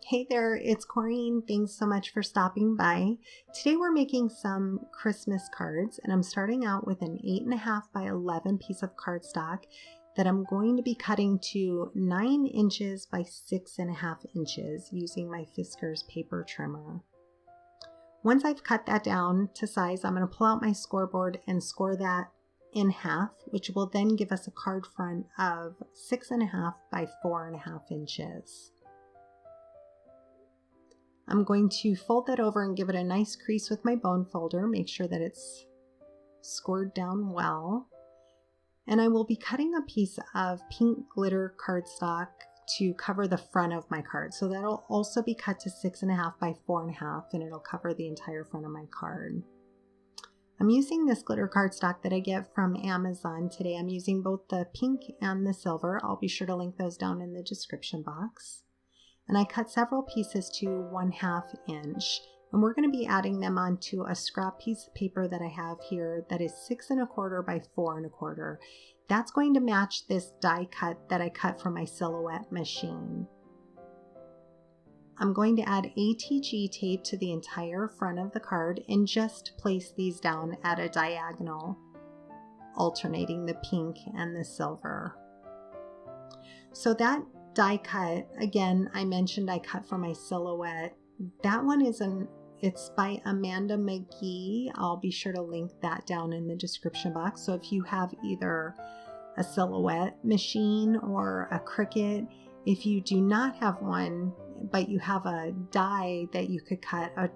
Hey there, it's Corrine. Thanks so much for stopping by. Today we're making some Christmas cards, and I'm starting out with an 8.5 by 11 piece of cardstock that I'm going to be cutting to 9 inches by 6.5 inches using my Fiskars paper trimmer. Once I've cut that down to size, I'm going to pull out my scoreboard and score that in half, which will then give us a card front of 6.5 by 4.5 inches. I'm going to fold that over and give it a nice crease with my bone folder, make sure that it's scored down well. And I will be cutting a piece of pink glitter cardstock to cover the front of my card. So that'll also be cut to 6.5 by 4.5, and it'll cover the entire front of my card. I'm using this glitter cardstock that I get from Amazon today. I'm using both the pink and the silver. I'll be sure to link those down in the description box. And I cut several pieces to 1/2 inch, and we're going to be adding them onto a scrap piece of paper that I have here that is 6.25 by 4.25. That's going to match this die cut that I cut from my silhouette machine. I'm going to add ATG tape to the entire front of the card and just place these down at a diagonal, alternating the pink and the silver. So that die cut, again, I mentioned I cut from my silhouette. That one it's by Amanda McGee. I'll be sure to link that down in the description box. So if you have either a silhouette machine or a Cricut, if you do not have one, but you have a die that you could cut, a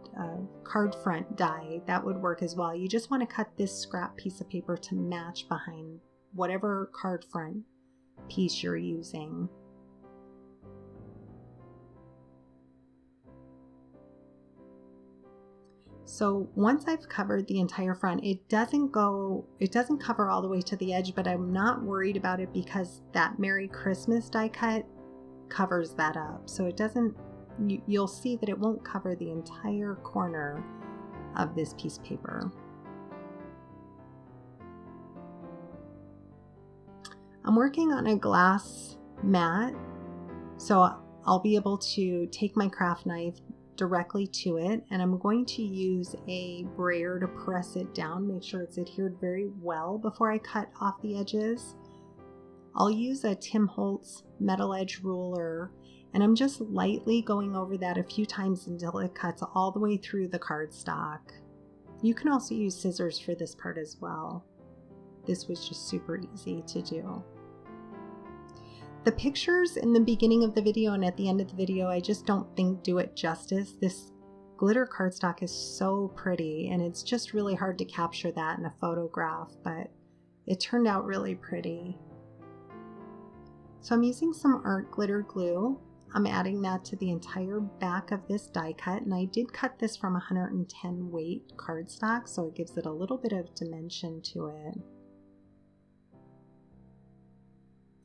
card front die, that would work as well. You just want to cut this scrap piece of paper to match behind whatever card front piece you're using. So once I've covered the entire front, it doesn't cover all the way to the edge, but I'm not worried about it because that Merry Christmas die cut covers that up. So it doesn't, you'll see that it won't cover the entire corner of this piece of paper. I'm working on a glass mat, so I'll be able to take my craft knife directly to it, and I'm going to use a brayer to press it down, make sure it's adhered very well before I cut off the edges. I'll use a Tim Holtz metal edge ruler, and I'm just lightly going over that a few times until it cuts all the way through the cardstock. You can also use scissors for this part as well. This was just super easy to do. The pictures in the beginning of the video and at the end of the video, I just don't think do it justice. This glitter cardstock is so pretty, and it's just really hard to capture that in a photograph, but it turned out really pretty. So I'm using some art glitter glue. I'm adding that to the entire back of this die cut, and I did cut this from 110 weight cardstock, so it gives it a little bit of dimension to it.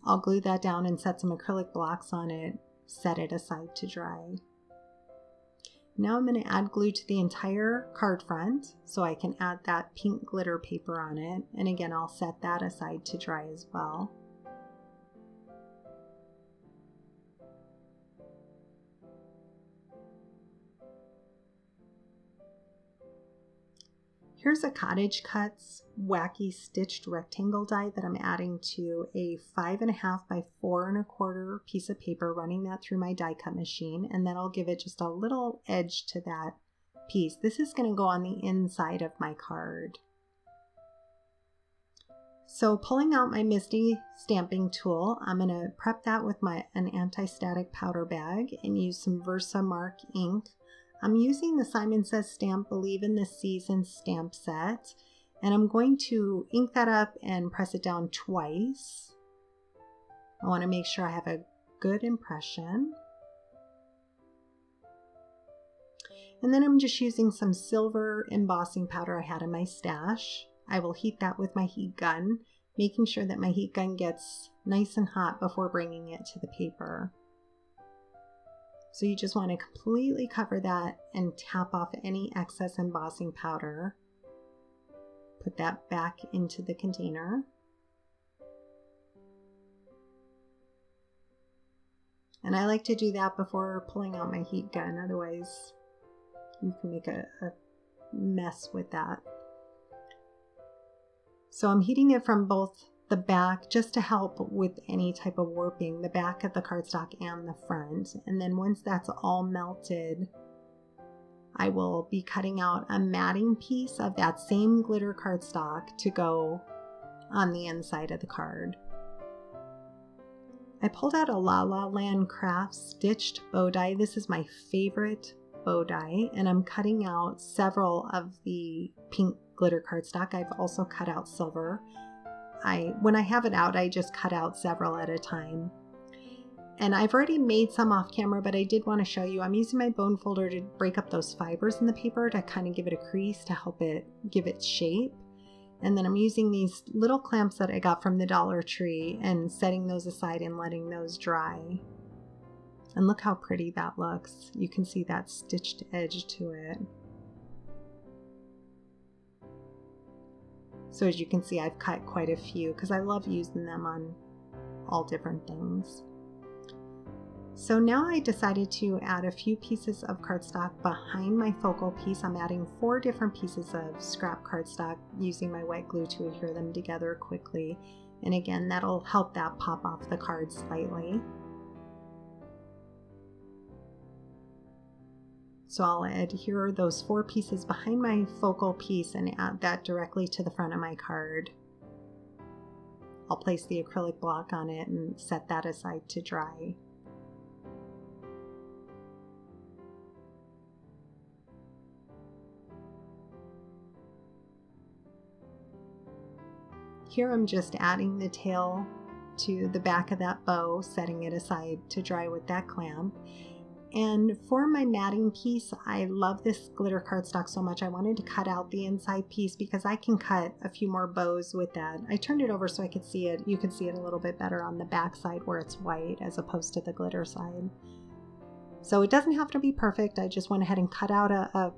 I'll glue that down and set some acrylic blocks on it, set it aside to dry. Now I'm going to add glue to the entire card front so I can add that pink glitter paper on it, and again I'll set that aside to dry as well. Here's a Cottage Cuts wacky stitched rectangle die that I'm adding to a 5.5 by 4.25 piece of paper, running that through my die cut machine, and that'll give it just a little edge to that piece. This is going to go on the inside of my card. So pulling out my Misty stamping tool, I'm going to prep that with an anti-static powder bag and use some Versamark ink. I'm using the Simon Says Stamp Believe in the Season stamp set, and I'm going to ink that up and press it down twice. I want to make sure I have a good impression. And then I'm just using some silver embossing powder I had in my stash. I will heat that with my heat gun, making sure that my heat gun gets nice and hot before bringing it to the paper. So you just want to completely cover that and tap off any excess embossing powder. Put that back into the container. And I like to do that before pulling out my heat gun, otherwise you can make a mess with that. So I'm heating it from both the back just to help with any type of warping, the back of the cardstock and the front. And then once that's all melted, I will be cutting out a matting piece of that same glitter cardstock to go on the inside of the card. I pulled out a La La Land Crafts stitched bow die. This is my favorite bow die, and I'm cutting out several of the pink glitter cardstock. I've also cut out silver. When I have it out, I just cut out several at a time. And I've already made some off camera, but I did want to show you. I'm using my bone folder to break up those fibers in the paper to kind of give it a crease to help it give it shape. And then I'm using these little clamps that I got from the Dollar Tree and setting those aside and letting those dry. And look how pretty that looks. You can see that stitched edge to it. So as you can see, I've cut quite a few because I love using them on all different things. So now I decided to add a few pieces of cardstock behind my focal piece. I'm adding 4 different pieces of scrap cardstock using my wet glue to adhere them together quickly. And again, that'll help that pop off the card slightly. So I'll adhere those 4 pieces behind my focal piece and add that directly to the front of my card. I'll place the acrylic block on it and set that aside to dry. Here I'm just adding the tail to the back of that bow, setting it aside to dry with that clamp. And for my matting piece, I love this glitter cardstock so much I wanted to cut out the inside piece because I can cut a few more bows with that. I turned it over so I could see it. You can see it a little bit better on the back side where it's white as opposed to the glitter side. So it doesn't have to be perfect. I just went ahead and cut out a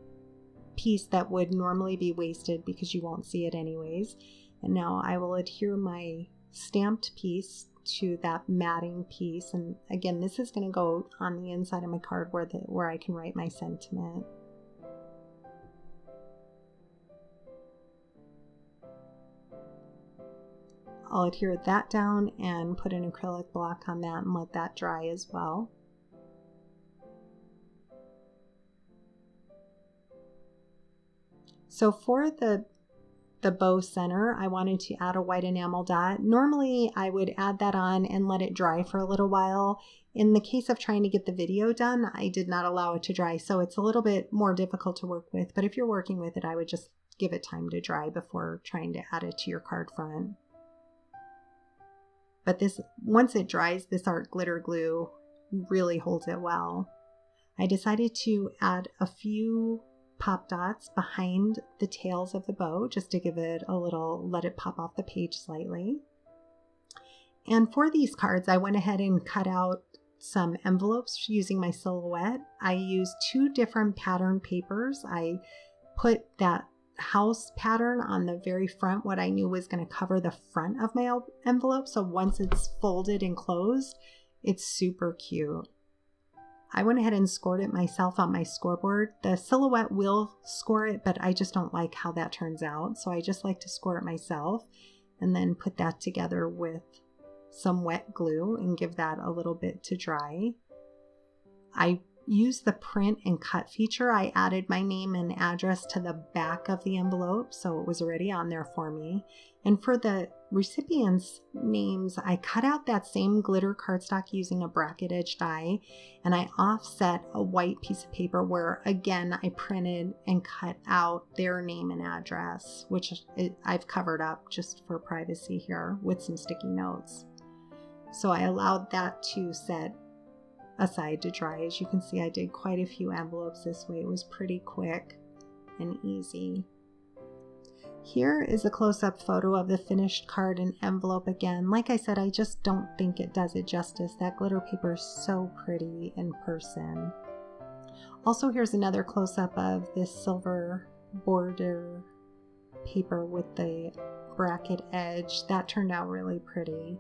piece that would normally be wasted because you won't see it anyways. And now I will adhere my stamped piece to that matting piece, and again, this is going to go on the inside of my card where I can write my sentiment. I'll adhere that down and put an acrylic block on that and let that dry as well. So for the bow center, I wanted to add a white enamel dot. Normally I would add that on and let it dry for a little while. In the case of trying to get the video done, I did not allow it to dry, so it's a little bit more difficult to work with, but if you're working with it, I would just give it time to dry before trying to add it to your card front. But this, once it dries, this art glitter glue really holds it well. I decided to add a few pop dots behind the tails of the bow just to give it a little, let it pop off the page slightly. And for these cards, I went ahead and cut out some envelopes using my Silhouette. I used 2 different pattern papers. I put that house pattern on the very front, what I knew was going to cover the front of my envelope. So once it's folded and closed, it's super cute. I went ahead and scored it myself on my scoreboard. The Silhouette will score it, but I just don't like how that turns out. So I just like to score it myself and then put that together with some wet glue and give that a little bit to dry. I used the print and cut feature. I added my name and address to the back of the envelope, so it was already on there for me. And for the recipients' names, I cut out that same glitter cardstock using a bracket edge die, and I offset a white piece of paper where, again, I printed and cut out their name and address, which I've covered up just for privacy here with some sticky notes. So I allowed that to set aside to dry. As you can see, I did quite a few envelopes this way. It was pretty quick and easy. Here is a close-up photo of the finished card and envelope again. Like I said, I just don't think it does it justice. That glitter paper is so pretty in person. Also, here's another close-up of this silver border paper with the bracket edge. That turned out really pretty.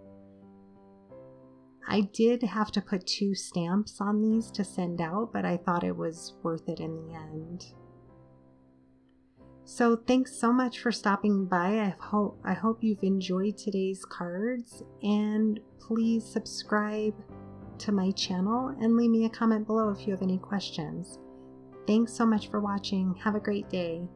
I did have to put 2 stamps on these to send out, but I thought it was worth it in the end. So thanks so much for stopping by. I hope you've enjoyed today's cards, and please subscribe to my channel and leave me a comment below if you have any questions. Thanks so much for watching. Have a great day.